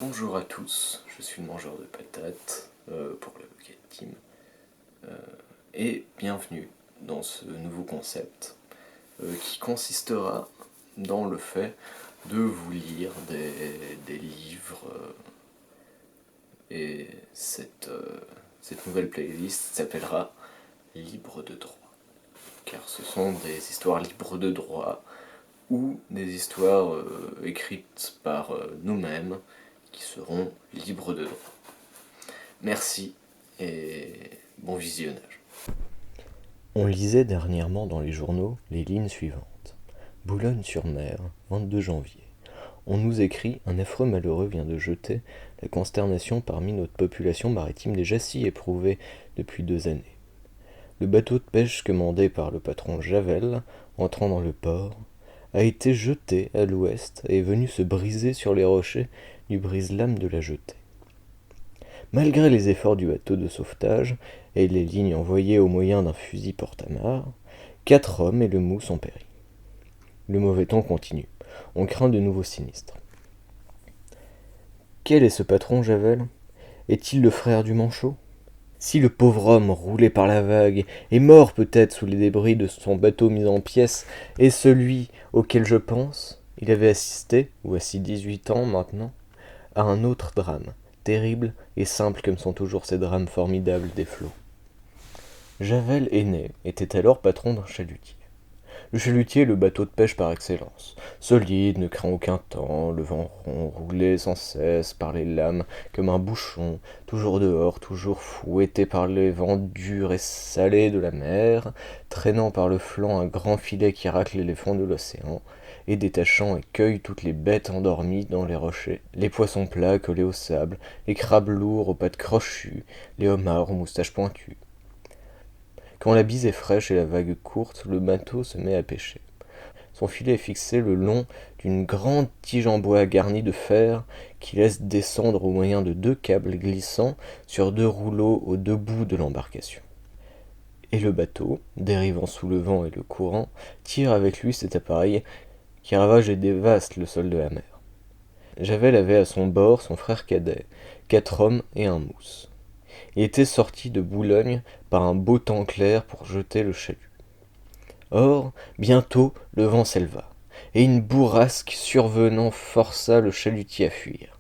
Bonjour à tous, je suis le mangeur de patates pour la Bucket Team et bienvenue dans ce nouveau concept qui consistera dans le fait de vous lire des livres et cette nouvelle playlist s'appellera Libre de droit car ce sont des histoires libres de droit ou des histoires écrites par nous-mêmes qui seront libres de droit. Merci et bon visionnage. On lisait dernièrement dans les journaux les lignes suivantes. Boulogne-sur-Mer, 22 janvier. On nous écrit: un affreux malheureux vient de jeter la consternation parmi notre population maritime déjà si éprouvée depuis 2 années. Le bateau de pêche commandé par le patron Javel, entrant dans le port, a été jeté à l'ouest et est venu se briser sur les rochers du brise-lames de la jetée. Malgré les efforts du bateau de sauvetage et les lignes envoyées au moyen d'un fusil porte-amarre, 4 hommes et le mousse ont péri. Le mauvais temps continue. On craint de nouveaux sinistres. Quel est ce patron, Javel? Est-il le frère du manchot? Si le pauvre homme, roulé par la vague, est mort peut-être sous les débris de son bateau mis en pièces, est celui auquel je pense, il avait assisté, ou assis 18 ans maintenant, à un autre drame, terrible et simple comme sont toujours ces drames formidables des flots. Javel aîné était alors patron d'un chalutier. Le chalutier est le bateau de pêche par excellence. Solide, ne craint aucun temps, le vent rond, roulé sans cesse par les lames comme un bouchon, toujours dehors, toujours fouetté par les vents durs et salés de la mer, traînant par le flanc un grand filet qui racle les fonds de l'océan, et détachant et cueille toutes les bêtes endormies dans les rochers, les poissons plats collés au sable, les crabes lourds aux pattes crochues, les homards aux moustaches pointues. Quand la bise est fraîche et la vague courte, le bateau se met à pêcher. Son filet est fixé le long d'une grande tige en bois garnie de fer qui laisse descendre au moyen de 2 câbles glissants sur 2 rouleaux aux 2 bouts de l'embarcation. Et le bateau, dérivant sous le vent et le courant, tire avec lui cet appareil qui ravage et dévaste le sol de la mer. Javel avait à son bord son frère cadet, 4 hommes et un mousse. Il était sorti de Boulogne par un beau temps clair pour jeter le chalut. Or, bientôt, le vent s'éleva, et une bourrasque survenant força le chalutier à fuir.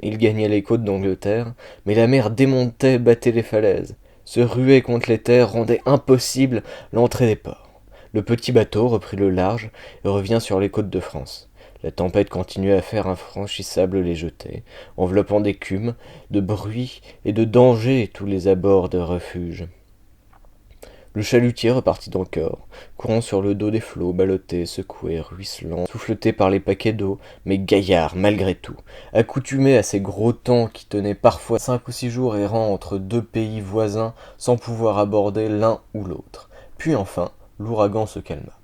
Il gagnait les côtes d'Angleterre, mais la mer démontait, battait les falaises, se ruait contre les terres, rendait impossible l'entrée des ports. Le petit bateau reprit le large et revient sur les côtes de France. La tempête continuait à faire infranchissables les jetées, enveloppant d'écume, de bruit et de danger tous les abords de refuge. Le chalutier repartit encore, courant sur le dos des flots, ballotté, secoué, ruisselant, souffleté par les paquets d'eau, mais gaillard malgré tout, accoutumé à ces gros temps qui tenaient parfois 5 ou 6 jours errant entre 2 pays voisins sans pouvoir aborder l'un ou l'autre. Puis enfin, l'ouragan se calma.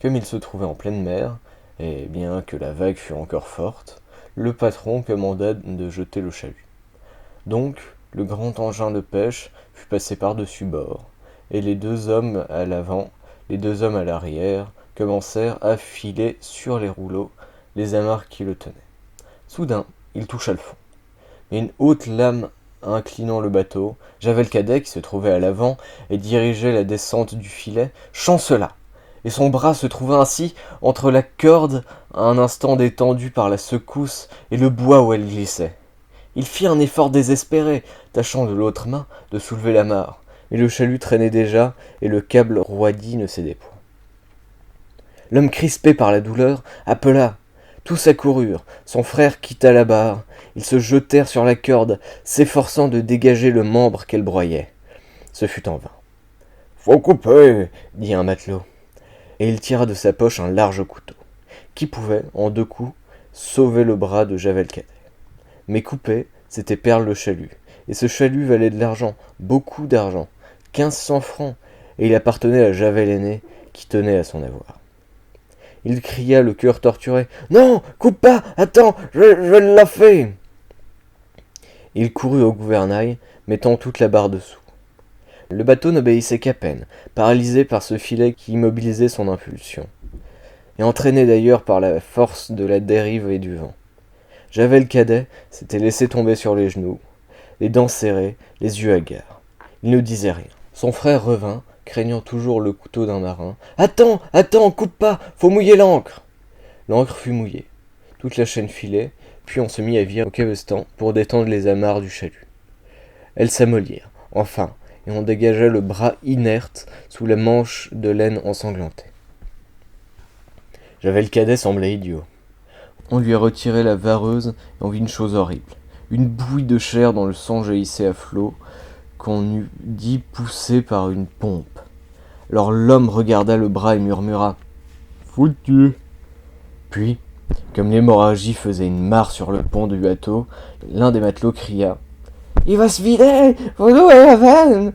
Comme il se trouvait en pleine mer, et bien que la vague fût encore forte, le patron commanda de jeter le chalut. Donc, le grand engin de pêche fut passé par-dessus bord, et les 2 hommes à l'avant, les 2 hommes à l'arrière, commencèrent à filer sur les rouleaux les amarres qui le tenaient. Soudain, il toucha le fond. Mais une haute lame inclinant le bateau, Javel cadet, qui se trouvait à l'avant et dirigeait la descente du filet, chancela, et son bras se trouva ainsi entre la corde un instant détendue par la secousse et le bois où elle glissait. Il fit un effort désespéré, tâchant de l'autre main de soulever l'amarre, mais le chalut traînait déjà et le câble roidi ne cédait point. L'homme crispé par la douleur appela. Tous accoururent, son frère quitta la barre, ils se jetèrent sur la corde, s'efforçant de dégager le membre qu'elle broyait. Ce fut en vain. Faut couper, dit un matelot, et il tira de sa poche un large couteau, qui pouvait, en 2 coups, sauver le bras de Javel cadet. Mais couper, c'était perdre le chalut, et ce chalut valait de l'argent, beaucoup d'argent, 1500 francs, et il appartenait à Javel aîné, qui tenait à son avoir. Il cria, le cœur torturé. Non, coupe pas, attends, je l'ai fait. Il courut au gouvernail, mettant toute la barre dessous. Le bateau n'obéissait qu'à peine, paralysé par ce filet qui immobilisait son impulsion, et entraîné d'ailleurs par la force de la dérive et du vent. Javel Cadet s'était laissé tomber sur les genoux, les dents serrées, les yeux hagards. Il ne disait rien. Son frère revint, craignant toujours le couteau d'un marin. « Attends, attends, coupe pas, faut mouiller l'ancre !» L'ancre fut mouillée. Toute la chaîne filait, puis on se mit à virer au cabestan pour détendre les amarres du chalut. Elles s'amollirent, enfin, et on dégagea le bras inerte sous la manche de laine ensanglantée. Javel Cadet semblait idiot. On lui a retiré la vareuse et on vit une chose horrible. Une bouillie de chair dont le sang jaillissait à flots, qu'on eût dit poussé par une pompe. Alors l'homme regarda le bras et murmura « Foutu !» Puis, comme l'hémorragie faisait une mare sur le pont du bateau, l'un des matelots cria « Il va se vider! Faut nouer la veine !»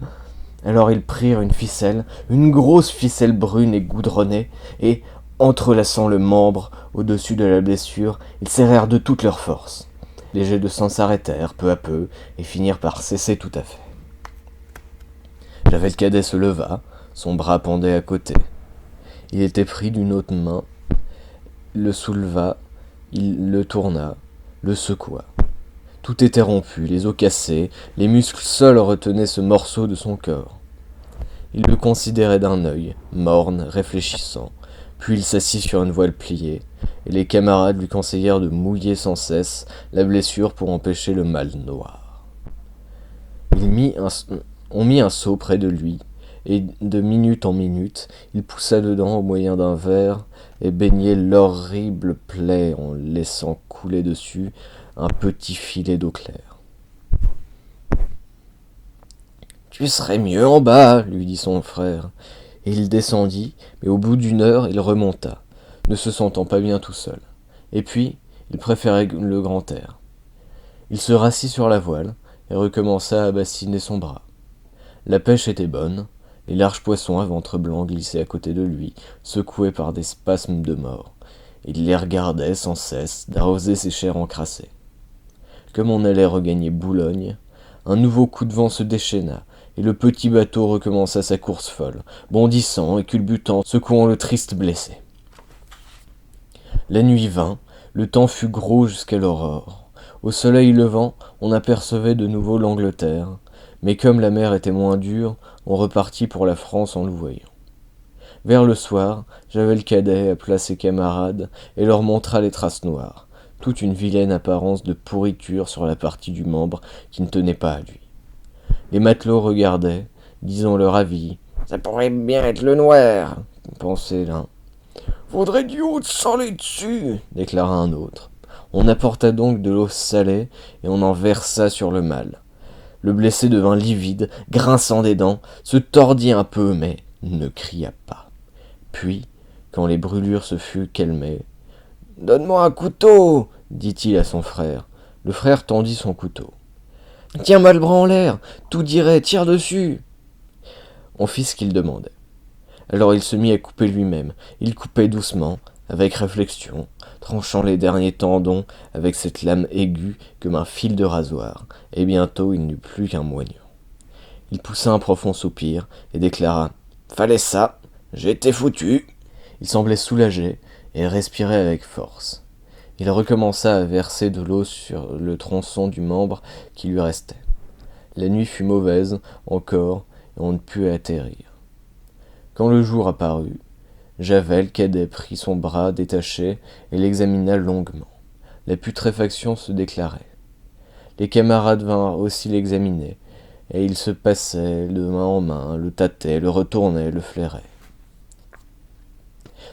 Alors ils prirent une ficelle, une grosse ficelle brune et goudronnée, et, entrelaçant le membre au-dessus de la blessure, ils serrèrent de toute leur force. Les jets de sang s'arrêtèrent peu à peu et finirent par cesser tout à fait. Javel Cadet se leva, son bras pendait à côté. Il était pris d'une autre main, le souleva, il le tourna, le secoua. Tout était rompu, les os cassés, les muscles seuls retenaient ce morceau de son corps. Il le considérait d'un œil, morne, réfléchissant, puis il s'assit sur une voile pliée, et les camarades lui conseillèrent de mouiller sans cesse la blessure pour empêcher le mal noir. On mit un seau près de lui, et de minute en minute, il poussa dedans au moyen d'un verre et baignait l'horrible plaie en laissant couler dessus un petit filet d'eau claire. « Tu serais mieux en bas, lui dit son frère. » Et il descendit, mais au bout d'une heure, il remonta, ne se sentant pas bien tout seul. Et puis, il préférait le grand air. Il se rassit sur la voile et recommença à bassiner son bras. La pêche était bonne, les larges poissons à ventre blanc glissaient à côté de lui, secoués par des spasmes de mort. Il les regardait sans cesse, d'arroser ses chairs encrassées. Comme on allait regagner Boulogne, un nouveau coup de vent se déchaîna, et le petit bateau recommença sa course folle, bondissant et culbutant, secouant le triste blessé. La nuit vint, le temps fut gros jusqu'à l'aurore. Au soleil levant, on apercevait de nouveau l'Angleterre, mais comme la mer était moins dure, on repartit pour la France en louvoyant. Vers le soir, Javel Cadet appela ses camarades et leur montra les traces noires, toute une vilaine apparence de pourriture sur la partie du membre qui ne tenait pas à lui. Les matelots regardaient, disant leur avis. « Ça pourrait bien être le noir !» pensait l'un. « Faudrait du eau de salée dessus !» déclara un autre. On apporta donc de l'eau salée et on en versa sur le mal. Le blessé devint livide, grinçant des dents, se tordit un peu, mais ne cria pas. Puis, quand les brûlures se furent calmées, « Donne-moi un couteau !» dit-il à son frère. Le frère tendit son couteau. « Tiens mal bras en l'air, tout dirait, tire dessus !» On fit ce qu'il demandait. Alors il se mit à couper lui-même. Il coupait doucement, avec réflexion, tranchant les derniers tendons avec cette lame aiguë comme un fil de rasoir, et bientôt il n'eut plus qu'un moignon. Il poussa un profond soupir et déclara « Fallait ça, j'étais foutu !» Il semblait soulagé et respirait avec force. Il recommença à verser de l'eau sur le tronçon du membre qui lui restait. La nuit fut mauvaise, encore, et on ne put atterrir. Quand le jour apparut, Javel Cadet prit son bras détaché et l'examina longuement. La putréfaction se déclarait. Les camarades vinrent aussi l'examiner, et ils se passaient de main en main, le tâtaient, le retournaient, le flairaient.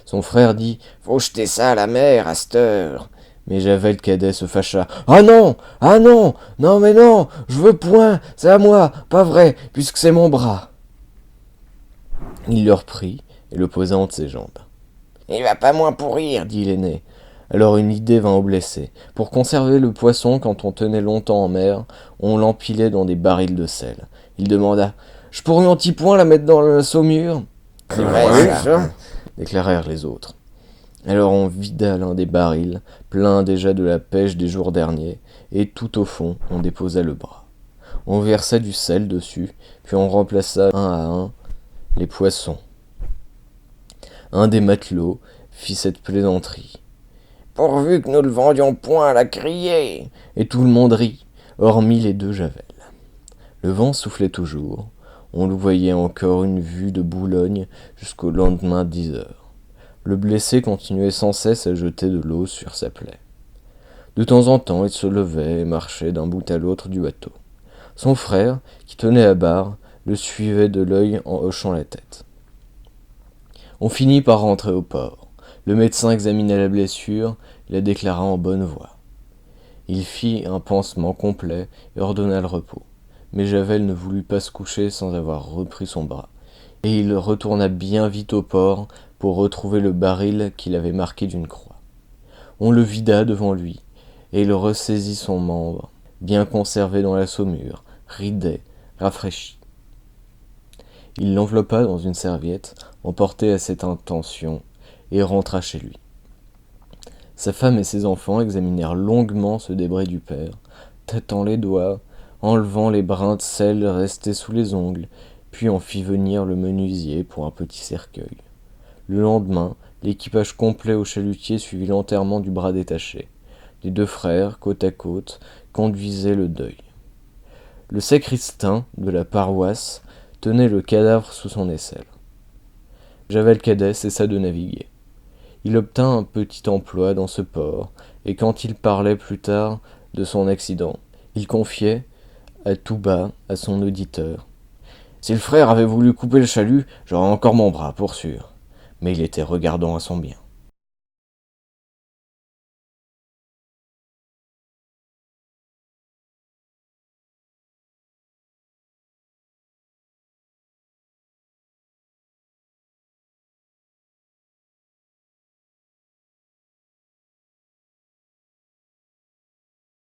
Son frère dit « Faut jeter ça à la mer, à cette heure !» Mais Javel Cadet se fâcha. « Ah non! Ah non! Non mais non! Je veux point! C'est à moi! Pas vrai, puisque c'est mon bras !» Il le reprit et le posa entre ses jambes. « Il va pas moins pourrir, dit l'aîné. Alors une idée vint au blessé. Pour conserver le poisson quand on tenait longtemps en mer, on l'empilait dans des barils de sel. Il demanda « Je pourrais en petit point la mettre dans la saumure ?»« C'est vrai, ça !» déclarèrent les autres. Alors on vida l'un des barils, plein déjà de la pêche des jours derniers, et tout au fond, on déposa le bras. On versa du sel dessus, puis on remplaça un à un les poissons. Un des matelots fit cette plaisanterie. pourvu que nous le vendions point à la criée. Et tout le monde rit, hormis les deux Javel. Le vent soufflait toujours. On le voyait encore une vue de Boulogne jusqu'au lendemain 10 heures. Le blessé continuait sans cesse à jeter de l'eau sur sa plaie. De temps en temps, il se levait et marchait d'un bout à l'autre du bateau. Son frère, qui tenait à barre, le suivait de l'œil en hochant la tête. On finit par rentrer au port. Le médecin examina la blessure et la déclara en bonne voie. Il fit un pansement complet et ordonna le repos. Mais Javel ne voulut pas se coucher sans avoir repris son bras, et il retourna bien vite au port pour retrouver le baril qu'il avait marqué d'une croix. On le vida devant lui, et il ressaisit son membre, bien conservé dans la saumure, ridé, rafraîchi. Il l'enveloppa dans une serviette, emportée à cette intention, et rentra chez lui. Sa femme et ses enfants examinèrent longuement ce débris du père, tâtant les doigts, enlevant les brins de sel restés sous les ongles, puis en fit venir le menuisier pour un petit cercueil. Le lendemain, l'équipage complet au chalutier suivit l'enterrement du bras détaché. Les deux frères, côte à côte, conduisaient le deuil. Le sacristain de la paroisse tenait le cadavre sous son aisselle. Javel Cadet cessa de naviguer. Il obtint un petit emploi dans ce port, et quand il parlait plus tard de son accident, il confiait, à tout bas, à son auditeur: « Si le frère avait voulu couper le chalut, j'aurais encore mon bras, pour sûr. » Mais il était regardant à son bien.